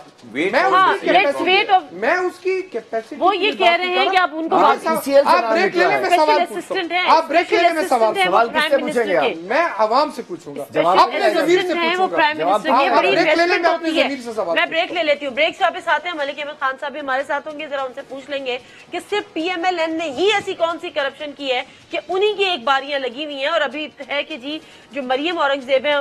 میں اس کی کیپیسٹی, وہ یہ کہہ رہے ہیں کہ آپ ان کو آپ بریک لینے میں سوال پوچھو, آپ بریک لینے میں سوال کس سے پوچھیں گے؟ میں عوام سے پوچھوں گا, اپنے ضمیر سے پوچھوں گا. میں بریک لے لیتی ہوں, بریک سے واپس آتے ہیں. ملک احمد خان صاحب بھی ہمارے ساتھ ہوں گے, ذرا ان سے پوچھ لیں گے کہ صرف پی ایم ایل این نے ہی ایسی کون سی کرپشن کی ہے کہ انہی کی ایک باریاں لگی ہوئی ہیں. اور ابھی ہے کہ جی جو مریم اورنگزیب ہیں,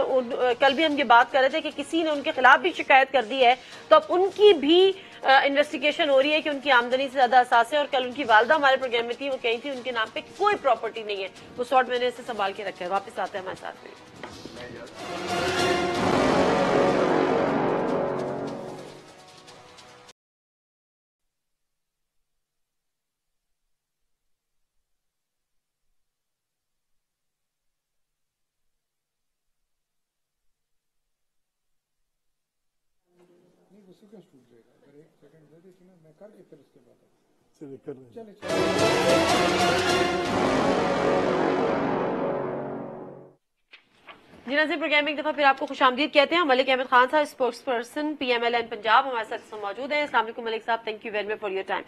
کل بھی ہم یہ بات کر رہے تھے کہ کسی نے ان کے خلاف بھی شکایت کر دی ہے, تو اب ان کی بھی انویسٹیگیشن ہو رہی ہے کہ ان کی آمدنی سے زیادہ اثاثے. اور کل ان کی والدہ ہمارے پروگرام میں تھی, وہ کہی تھی ان کے نام پہ کوئی پراپرٹی نہیں ہے. وہ سارٹ میں نے اسے سنبھال کے رکھا ہے. واپس آتے ہیں ہمارے ساتھ میں. جی ناظرین, پروگرام ایک دفعہ پھر آپ کو خوش آمدید کہتے ہیں. ملک Ahmad Khan sahib, spokesperson P M L N Punjab, ہمارے ساتھ موجود ہیں. السلام علیکم Malik sahib, thank you very much for your time.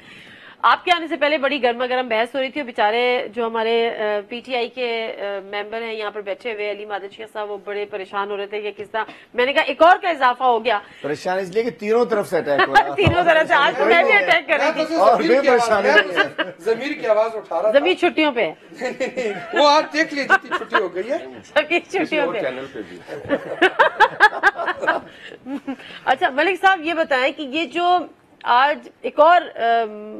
آپ کے آنے سے پہلے بڑی گرما گرم بحث ہو رہی تھی، بیچارے جو ہمارے پی ٹی آئی کے ممبر ہیں یہاں پر بیٹھے ہوئے، علی مادر شیخ صاحب، وہ بڑے پریشان ہو رہے تھے کہ کس طرح، میں نے کہا ایک اور کا اضافہ ہو گیا، پریشان اس لیے کہ تینوں طرف سے اٹیک ہو رہا ہے، تینوں طرف سے، آج تو میں بھی اٹیک کر رہی تھی، اور بھی پریشانی ضمیر کی آواز اٹھا رہا تھا، زمین چھٹیوں پہ وہ آج دیکھ لیجیے جتنی چھٹی ہو گئی ہے، زمین چھٹیوں پہ چینل پہ بھی اچھا ملک صاحب یہ بتائیں کہ یہ جو آج ایک اور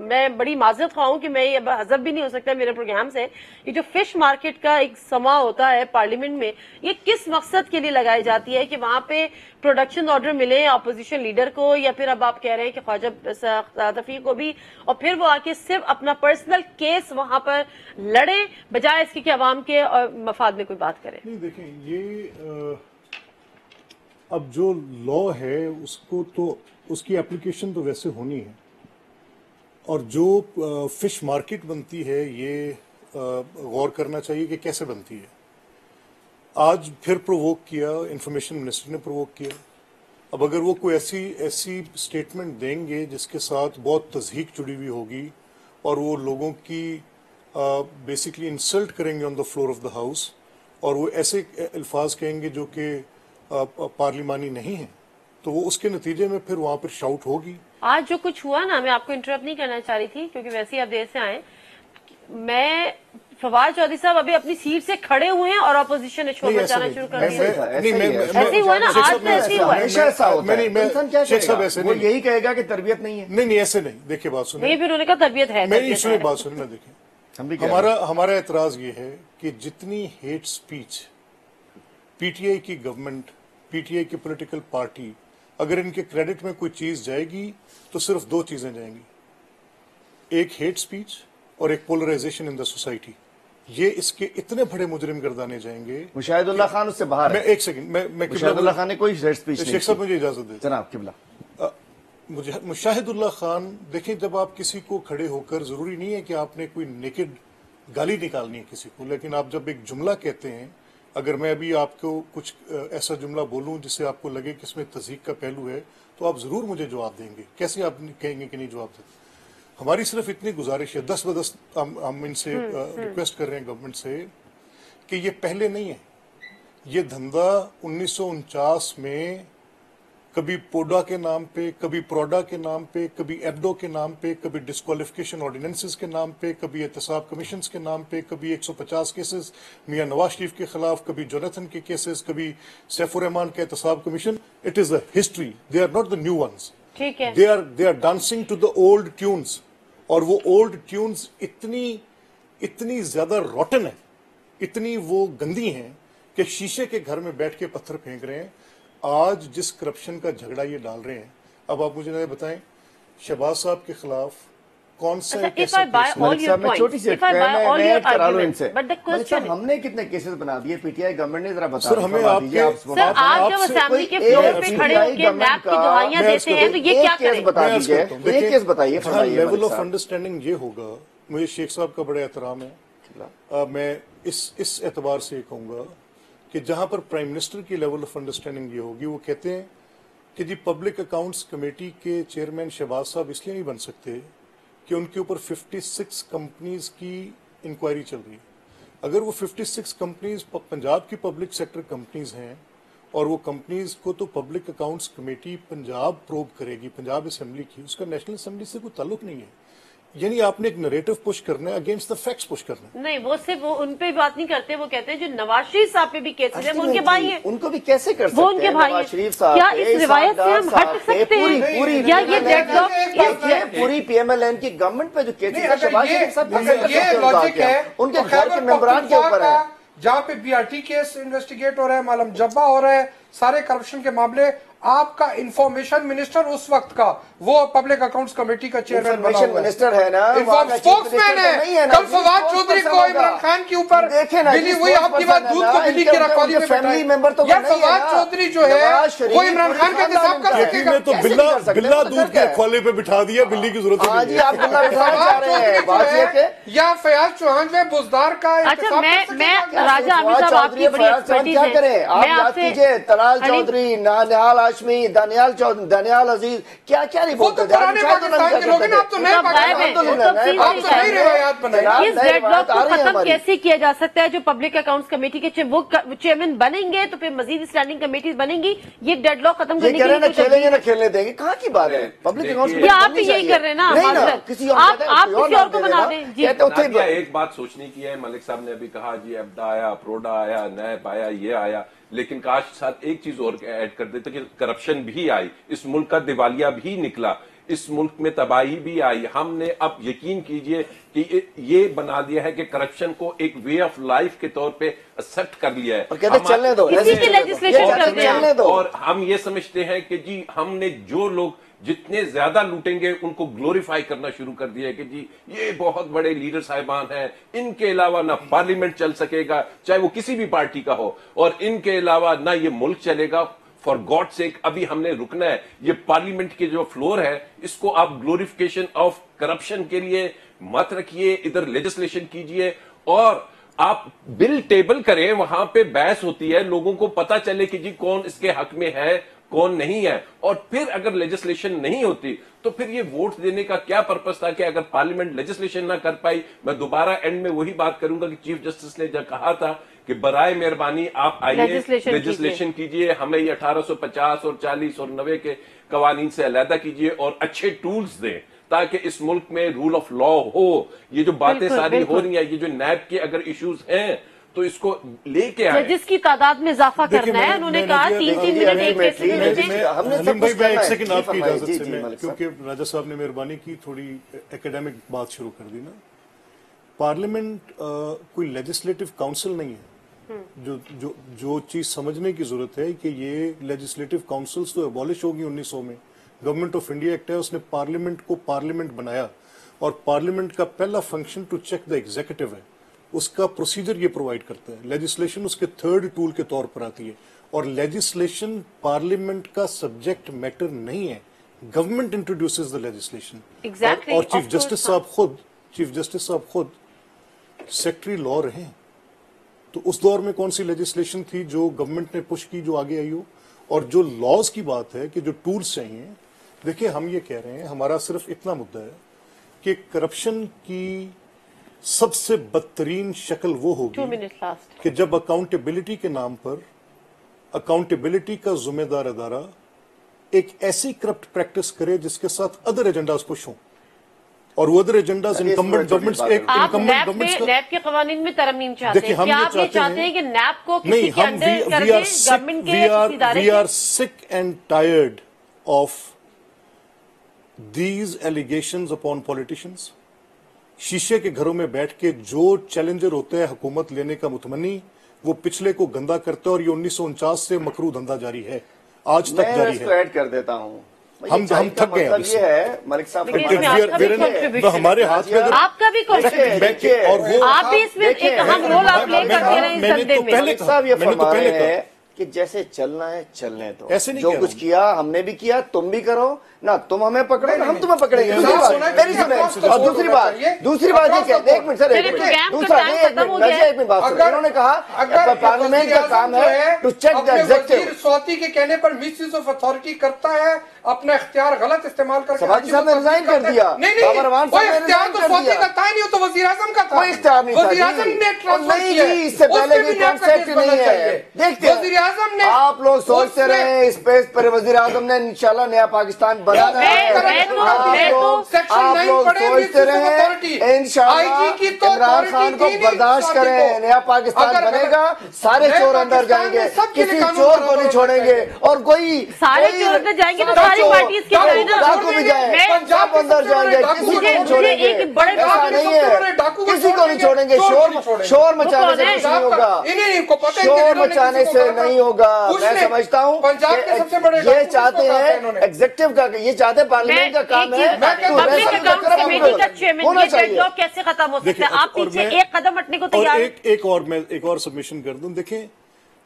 میں بڑی معذرت خواہ ہوں کہ میں یہ حذف بھی نہیں ہو سکتا میرے پروگرام سے، یہ جو فش مارکیٹ کا ایک سما ہوتا ہے پارلیمنٹ میں، یہ کس مقصد کے لیے لگائی جاتی ہے کہ وہاں پہ پروڈکشن آرڈر ملے اپوزیشن لیڈر کو، یا پھر اب آپ کہہ رہے ہیں کہ خواجہ صدفی کو بھی، اور پھر وہ آ کے صرف اپنا پرسنل کیس وہاں پر لڑے بجائے اس کی کہ عوام کے مفاد میں کوئی بات کرے؟ نہیں دیکھیں، یہ اب جو لا ہے اس کو تو اس کی اپلیکیشن تو ویسے ہونی ہے، اور جو فش مارکیٹ بنتی ہے یہ غور کرنا چاہیے کہ کیسے بنتی ہے۔ آج پھر پرووک کیا، انفارمیشن منسٹر نے پرووک کیا، اب اگر وہ کوئی ایسی سٹیٹمنٹ دیں گے جس کے ساتھ بہت تضحیک جڑی ہوئی ہوگی اور وہ لوگوں کی بیسکلی انسلٹ کریں گے on the floor of the house, اور وہ ایسے الفاظ کہیں گے جو کہ پارلیمانی نہیں ہیں، تو وہ اس کے نتیجے میں پھر وہاں پر شاؤٹ ہوگی۔ آج جو کچھ ہوا نا، میں آپ کو انٹرپٹ نہیں کرنا چاہ رہی تھی کیونکہ ویسے ہی آپ دیر سے آئے، میں فواد چودھری صاحب ابھی اپنی سیٹ سے کھڑے ہوئے ہیں اور اپوزیشن نے شور مچانا شروع کر دیا، ایسے ہی ہوا نا، آج تو ایسے ہی ہوا ہے، شیخ صاحب ایسے وہ یہی کہے گا کہ تربیت نہیں ہے، نہیں ایسے نہیں، دیکھیں بات سنیں، نہیں پھر انہوں نے کہا تربیت ہے، میری سنیں بات سنیں نا، دیکھیں ہمارا اعتراض یہ ہے کہ جتنی hate speech P T I کی گورنمنٹ، پی ٹی آئی کی پولیٹیکل پارٹی، اگر ان کے کریڈٹ میں کوئی چیز جائے گی تو صرف دو چیزیں جائیں گی، ایک ہیٹ سپیچ اور ایک پولرائزیشن ان دا سوسائٹی، یہ اس کے اتنے بڑے مجرم گردانے جائیں گے۔ مشاہد اللہ خان اس سے باہر ہے، ایک سیکنڈ، میں مشاہد اللہ خان نے کوئی ہیٹ سپیچ نہیں، شیخ صاحب مجھے اجازت دیں جناب قبلہ، مشاہد اللہ خان، دیکھیں جب آپ کسی کو کھڑے ہو کر، ضروری نہیں ہے کہ آپ نے کوئی نیکڈ گالی نکالنی ہے کسی کو، لیکن آپ جب ایک جملہ کہتے ہیں، اگر میں ابھی آپ کو کچھ ایسا جملہ بولوں جس سے آپ کو لگے کہ اس میں تضحیک کا پہلو ہے، تو آپ ضرور مجھے جواب دیں گے، کیسے آپ کہیں گے کہ نہیں جواب دیں؟ ہماری صرف اتنی گزارش ہے، 10 بدس ہم ان سے ریکویسٹ کر رہے ہیں گورنمنٹ سے کہ یہ پہلے نہیں ہے، یہ دھندا 1949 میں کبھی پوڈا کے نام پہ، کبھی پروڈا کے نام پہ، کبھی ایبڈو کے نام پہ، کبھی ڈسکوالیفیکیشن آرڈیننسز کے نام پہ، کبھی احتساب کمیشنز کے نام پہ، کبھی 150 کیسز میاں نواز شریف کے خلاف، کبھی جوناتھن کے کیسز، کبھی سیف الرحمان کا احتساب commission, it is a history, they are not the new ones, they are dancing to the old tunes, اور وہ اولڈ ٹیونز اتنی زیادہ روٹن ہے، اتنی وہ گندی ہیں کہ شیشے کے گھر میں بیٹھ کے پتھر پھینک رہے ہیں۔ آج جس کرپشن کا جھگڑا یہ ڈال رہے ہیں، اب آپ مجھے بتائیں شہباز صاحب کے خلاف کون سا ایک ایسا چھوٹی سی ہم نے کتنے کیسز بنا دیے پی ٹی آئی گورنمنٹ نے، ذرا بتا سر ہمیں آپ لیول آف انڈرسٹینڈنگ یہ ہوگا، مجھے شیخ صاحب کا بڑا احترام ہے، میں اس اعتبار سے کہوں گا کہ جہاں پر پرائم منسٹر کی لیول آف انڈرسٹینڈنگ یہ ہوگی، وہ کہتے ہیں کہ جی پبلک اکاؤنٹس کمیٹی کے چیئرمین شہباز صاحب اس لیے نہیں بن سکتے کہ ان کے اوپر 56 کمپنیز کی انکوائری چل رہی ہے۔ اگر وہ 56 کمپنیز پنجاب کی پبلک سیکٹر کمپنیز ہیں، اور وہ کمپنیز کو تو public accounts committee Punjab probe کرے گی، پنجاب اسمبلی کی، اس کا نیشنل اسمبلی سے کوئی تعلق نہیں ہے، یعنی آپ نے ایک نریٹو پش کرنا ہے، اگینسٹ دا فیکٹس پش کرنا ہے۔ نہیں، وہ صرف ان پہ بات نہیں کرتے، وہ کہتے ہیں جو نواز شریف صاحب پہ بھی کیسز ہیں وہ ان کے بھائی ہیں، ان کو بھی کیسے کر سکتے ہیں؟ وہ ان کے بھائی ہیں، کیا اس روایت سے ہم ہٹ سکتے ہیں؟ یا یہ ڈیڈ لاک پوری پی ایم ایل این کی گورنمنٹ پہ جو کیسز ہیں شہباز شریف صاحب یہ لاجک ہے، ان کے گھر کے ممبران کے اوپر ہے، جہاں پہ B R T case investigate ہو رہا ہے، معلم جبا ہو رہا ہے، سارے کرپشن کے معاملے، آپ کا انفارمیشن منسٹر اس وقت کا وہ پبلک اکاؤنٹس کمیٹی کا چیئرمین بنا ہوا ہے، منسٹر ہے نا، اسپوکس مین ہے۔ کل فواد چودھری کو عمران خان کے اوپر بلی، وہی آپ کی بات، دودھ کو بلی کی رکھوالی میں فیملی ممبر تو یا فواد چودھری جو ہے وہ عمران خان کا انتخاب کر سکے گا؟ تو بلا دودھ کے رکھوالے پہ بٹھا دیا، بلی کی ضرورت نہیں ہے۔ فواد چودھری جو ہے یا فیاض چوہان جو ہے بزدار کا اچھا، میں راجہ عامر صاحب آپ کی بڑی ایکسپرٹیز ہے، آپ یاد کیجئے طلال چودھری، نہال ہاشمی, دانیال عزیز کیا کیا نہیں بولتے تھے. پرانے پاکستان کے لوگ ہیں, آپ تو نئے پاکستان سے نئی روایات بنائیں. اس ڈیڈ لاک کو ختم کیسے کیا جا سکتا ہے؟ جو پبلک اکاؤنٹس کمیٹی کے وہ چیئرمین بنیں گے تو پھر مزید اسٹینڈنگ کمیٹیز بنیں گی. یہ ڈیڈ لاک ختم کرنے کے لیے کھیلیں گے نہ کھیلنے دیں گے, کہاں کی بات ہے؟ پبلک اکاؤنٹس یہ آپ بھی یہی کر رہے ہیں نا, آپ کسی اور کو بنا دیں. جی ایک بات سوچنے کی ہے, ملک صاحب نے ابھی کہا جی ایبڈا آیا, پروڈا آیا, نیب آیا, یہ آیا, لیکن کاش ساتھ ایک چیز اور ایڈ کر دیتے کہ کرپشن بھی آئی, اس ملک کا دیوالیہ بھی نکلا, اس ملک میں تباہی بھی آئی. ہم نے اب یقین کیجئے کہ یہ بنا دیا ہے کہ کرپشن کو ایک وے آف لائف کے طور پہ ایکسپٹ کر لیا ہے, چلنے دو. اور ہم یہ سمجھتے ہیں کہ جی ہم نے جو لوگ جتنے زیادہ لوٹیں گے ان کو گلوریفائی کرنا شروع کر دیا ہے کہ جی یہ بہت بڑے لیڈر صاحبان ہیں, ان کے علاوہ نہ پارلیمنٹ چل سکے گا چاہے وہ کسی بھی پارٹی کا ہو, اور ان کے علاوہ نہ یہ ملک چلے گا. فار گاڈ سیک ابھی ہم نے رکنا ہے. یہ پارلیمنٹ کے جو فلور ہے اس کو آپ گلوریفیکیشن آف کرپشن کے لیے مت رکھیے, ادھر لیجسلیشن کیجئے اور آپ بل ٹیبل کریں, وہاں پہ بحث ہوتی ہے, لوگوں کو پتا چلے کہ جی کون اس کے حق میں ہے کون نہیں ہے. اور پھر اگر لیجسلیشن نہیں ہوتی تو پھر یہ ووٹ دینے کا کیا پرپس تھا کہ اگر پارلیمنٹ لیجسلیشن نہ کر پائی. میں دوبارہ اینڈ میں وہی بات کروں گا کہ چیف جسٹس نے جب کہا تھا کہ برائے مہربانی آپ آئیے لیجسلیشن کیجئے, ہمیں یہ 1850 اور 40 اور 90 کے قوانین سے علیحدہ کیجئے اور اچھے ٹولز دیں تاکہ اس ملک میں رول آف لا ہو. یہ جو باتیں ساری ہو رہی ہیں, یہ جو نیب کے اگر ایشوز ہیں تو اس کو لے کے آئے. جس کی تعداد میں اضافہ کرنا ہے, انہوں نے کہا 3 منٹ ایک ایک سیکنڈ آپ کی اجازت سے میں, کیونکہ راجہ صاحب نے مہربانی کی تھوڑی ایکیڈیمک بات شروع کر دی نا. پارلیمنٹ کوئی لیجسلیٹو کاؤنسل نہیں ہے. جو چیز سمجھنے کی ضرورت ہے کہ یہ لیجسلیٹو کاؤنسلز تو ابالش ہوگی 1900 میں. گورنمنٹ آف انڈیا ایکٹ ہے, اس نے پارلیمنٹ کو پارلیمنٹ بنایا, اور پارلیمنٹ کا پہلا function to check the executive ہے. اس کا پروسیجر یہ پرووائڈ کرتا ہے. لیجسلیشن اس کے تھرڈ ٹول کے طور پر آتی ہے, اور لیجسلیشن پارلیمنٹ کا سبجیکٹ میٹر نہیں ہے. Government introduces the legislation. اور چیف جسٹس صاحب خود سیکٹری لا رہے ہیں. تو اس دور میں کون سی لیجسلیشن تھی جو گورنمنٹ نے پش کی جو آگے آئی ہو؟ اور جو لاز کی بات ہے کہ جو ٹولز چاہیے, دیکھیں ہم یہ کہہ رہے ہیں, ہمارا صرف اتنا مدعا ہے کہ کرپشن کی سب سے بدترین شکل وہ ہوگی کہ جب اکاؤنٹیبلٹی کے نام پر اکاؤنٹیبلٹی کا ذمہ دار ادارہ ایک ایسی کرپٹ پریکٹس کرے جس کے ساتھ ادر ایجنڈاز پش ہوں, اور وہ other agendas incumbent governments NAB کے قوانین میں ترمیم چاہتے ہیں. کیا آپ یہ چاہتے ہیں کہ نیب کو کسی کے انڈر کر دیں گورنمنٹ کے ادارے؟ وی آر سک and tired of these allegations upon politicians. شیشے کے گھروں میں بیٹھ کے جو چیلنجر ہوتا ہے حکومت لینے کا متمنی, وہ پچھلے کو گندا کرتا ہے, اور یہ 1949 سے مکرو دھندا جاری ہے, آج تک جاری ہے. میں اس کو ایڈ کر دیتا ہوں. ہم تھک گئے ہیں. یہ ہے ملک صاحب ہمارے ہاتھ میں آپ کا بھی آپ بھی اس میں ایک اہم رول آپ پلے کرتے رہے اس سندے میں. ملک صاحب یہ فرما رہے ہیں کہ جیسے چلنا ہے چلنے دو, جو کچھ کیا ہم نے بھی کیا, تم بھی کرو نہ, تم ہمیں پکڑو نہ ہم تمہیں پکڑیں گے. اور دوسری بات یہ کہتے ہیں, ایک منٹ سر, دوسرا ایک منٹ بات کریں. انہوں نے کہا پارلیمنٹ کا کام ہے ٹو چیک دا ایگزیکٹو. سوتی کے کہنے پر مس یوز آف اتھارٹی کرتا ہے, اپنا اختیار غلط استعمال کر کے. سبھاجی صاحب نے ریزائن کر دیا. کوئی اختیار تو سوتی کا تھا نہیں, وہ تو وزیر اعظم کا تھا. کوئی اختیار نہیں تھا. وزیر اعظم نے ٹرانسفر کیا, اس سے پہلے بھی کانسیپٹ نہیں ہے. دیکھتے وزیر اعظم نے, آپ لوگ سوچتے رہے اس پیج پر وزیر اعظم نے انشاءاللہ نیا پاکستان بنانا ہے. آپ لوگ سوچتے رہے انشاءاللہ عمران خان کو برداشت کریں, نیا پاکستان بنے گا, سارے چور اندر جائیں گے, کسی چور کو نہیں چھوڑیں گے. اور کوئی سارے چور اندر جائیں گے تو ساری پارٹیز کے ڈاکو بھی جائیں, پنجاب اندر جائیں گے, کسی کو نہیں چھوڑیں گے. ایسا نہیں ہے, کسی کو نہیں چھوڑیں گے. شور مچانے سے کچھ نہیں ہوگا, شور مچانے سے نہیں ہوگا. میں سمجھتا ہوں یہ چاہتے ہیں ایگزیکٹو کا, یہ چاہتے ہیں پارلیمنٹ کا کام ہے. پبلک اکاؤنٹس کمیٹی کا چیئرمین, یہ ڈیڈ لاک کیسے ختم ہو سکتا ہے؟ آپ پیچھے ایک قدم ہٹنے کو تیار ہیں؟ ایک اور سبمیشن کر دوں. دیکھیں,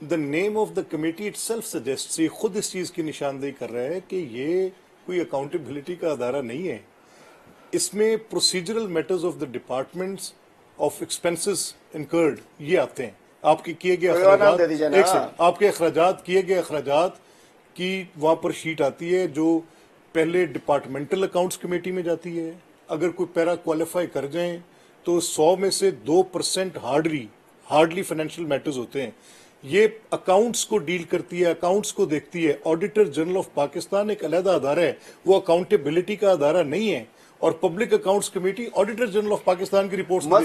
the name of the committee itself suggests, یہ خود اس چیز کی نشاندہی کر رہا ہے کہ یہ کوئی اکاؤنٹیبلٹی کا ادارہ نہیں ہے. اس میں procedural matters of the departments of expenses incurred یہ آتے ہیں. آپ کے کیے گئے اخراجات, آپ کے کیے گئے اخراجات की वहां पर शीट आती है जो पहले डिपार्टमेंटल अकाउंट्स कमेटी में जाती है। अगर कोई पैरा क्वालिफाई कर जाए तो 100 में से 2% हार्डली फाइनेंशियल मैटर्स होते हैं। ये अकाउंट्स को डील करती है, अकाउंट्स को देखती है। ऑडिटर जनरल ऑफ पाकिस्तान एक अलग अदारा है, वो अकाउंटेबिलिटी का अदारा नहीं है। और public accounts committee auditor general of Pakistan की रिपोर्ट्स कौन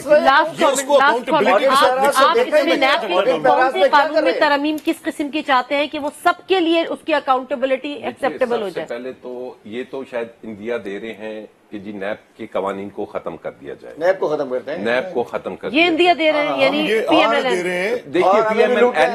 से कानून में तरमीम किस किस्म की चाहते हैं कि वो सबके लिए उसकी अकाउंटेबिलिटी एक्सेप्टेबल हो जाए? पहले तो ये तो शायद इंडिया दे रहे हैं कि जी नैब के कवानीन को खत्म कर दिया जाए। नैब को खत्म करते हैं, नैब को खत्म कर ये इंडिया दे रहे हैं, यानी दे रहे हैं। देखिए पीएमएलएन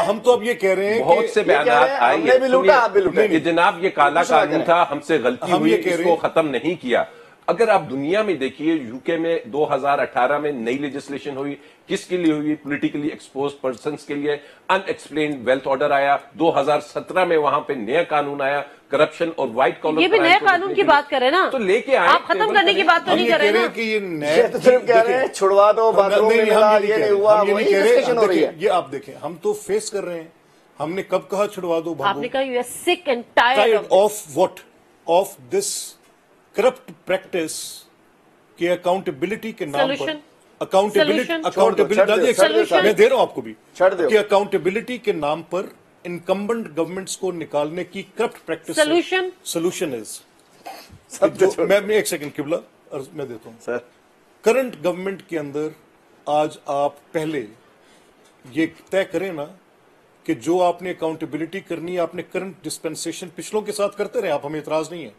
हम तो अब ये कह रहे हैं बहुत से बयान आए कि जनाब ये काला कानून था, हमसे गलती हुई, इसको खत्म नहीं किया। अगर आप दुनिया में देखिए, यूके में 2018 में नई लेजिस्लेशन हुई, किसके लिए हुई? पॉलिटिकली एक्सपोज पर्संस के लिए। अनएक्सप्लेन्ड वेल्थ ऑर्डर आया। 2017 में वहां पे नया कानून आया, करप्शन और व्हाइट कॉलर। ये भी नया कानून की बात करें ना, तो लेके आए, आप खत्म करने की बात तो नहीं कर रहे ना कि ये नया तो सिर्फ कह रहे हैं छुड़वा दो, बाथरूम में मिला, ये नहीं हुआ, वही डिस्कशन हो रही है। ये आप देखें, हम तो फेस कर रहे हैं। हमने कब कहा छुड़वा दो, आपने कहा you are sick and tired of what? Of this corrupt practice के अकाउंटेबिलिटी के नाम पर, अकाउंटेबिलिटी मैं दे रहा हूं आपको भी, कि अकाउंटेबिलिटी के नाम पर इनकम्बेंट गवर्नमेंट्स को निकालने की करप्ट प्रैक्टिस सोल्यूशन इज मैं एक सेकंड किबला मैं देता हूं सर। करंट गवर्नमेंट के अंदर आज आप पहले ये तय करें ना कि जो आपने अकाउंटेबिलिटी करनी है, आपने करंट डिस्पेंसेशन पिछलों के साथ करते रहे, आप, हमें इतराज नहीं है।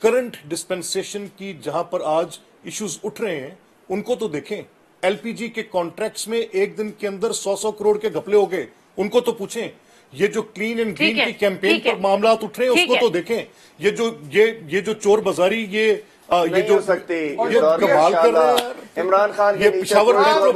करंट डिस्पेंसेशन की जहां पर आज इश्यूज उठ रहे हैं उनको तो देखें। एलपीजी के कॉन्ट्रैक्ट्स में एक दिन के अंदर 100 करोड़ के घपले हो गए, उनको तो पूछें। ये जो क्लीन एंड ग्रीन की कैंपेन पर मामला उठ रहे हैं उसको तो देखें। ये जो चोर बाजारी, ये जो सकती ये कमाल कर रहे हैं इमरान खान, ये पिशावर मेट्रो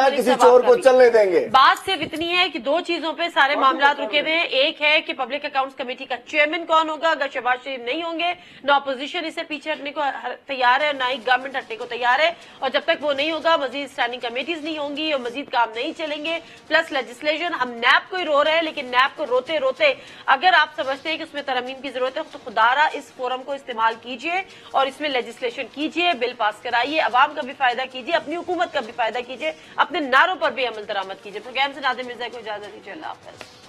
किसी चोर को चलने देंगे। बात सिर्फ इतनी है कि दो चीजों पे सारे मामला रुके हुए हैं। एक है कि पब्लिक अकाउंट्स कमेटी का चेयरमैन कौन होगा। अगर शहबाज शरीफ नहीं होंगे, ना अपोजिशन इससे पीछे हटने को तैयार है, ना ही गवर्नमेंट हटने को तैयार है। और जब तक वो नहीं होगा, मजीद स्टैंडिंग कमेटीज नहीं होंगी और मजीद काम नहीं चलेंगे। प्लस लेजिस्लेशन, हम नैब को ही रो रहे हैं, लेकिन नैब को रोते रोते अगर आप समझते हैं कि उसमें तरमीम की जरूरत है तो खुदारा इस फोरम को इस्तेमाल कीजिए और इसमें लेजिस्लेशन कीजिए, बिल पास कराइए, अवाम का भी फायदा कीजिए, अपनी हुकूमत का भी फायदा कीजिए, अपने नारों पर भी अमल दरामद कीजिए। प्रोग्राम से नादिर मिर्जा को इजाजत दीजिए। अल्लाह हाफ़िज़।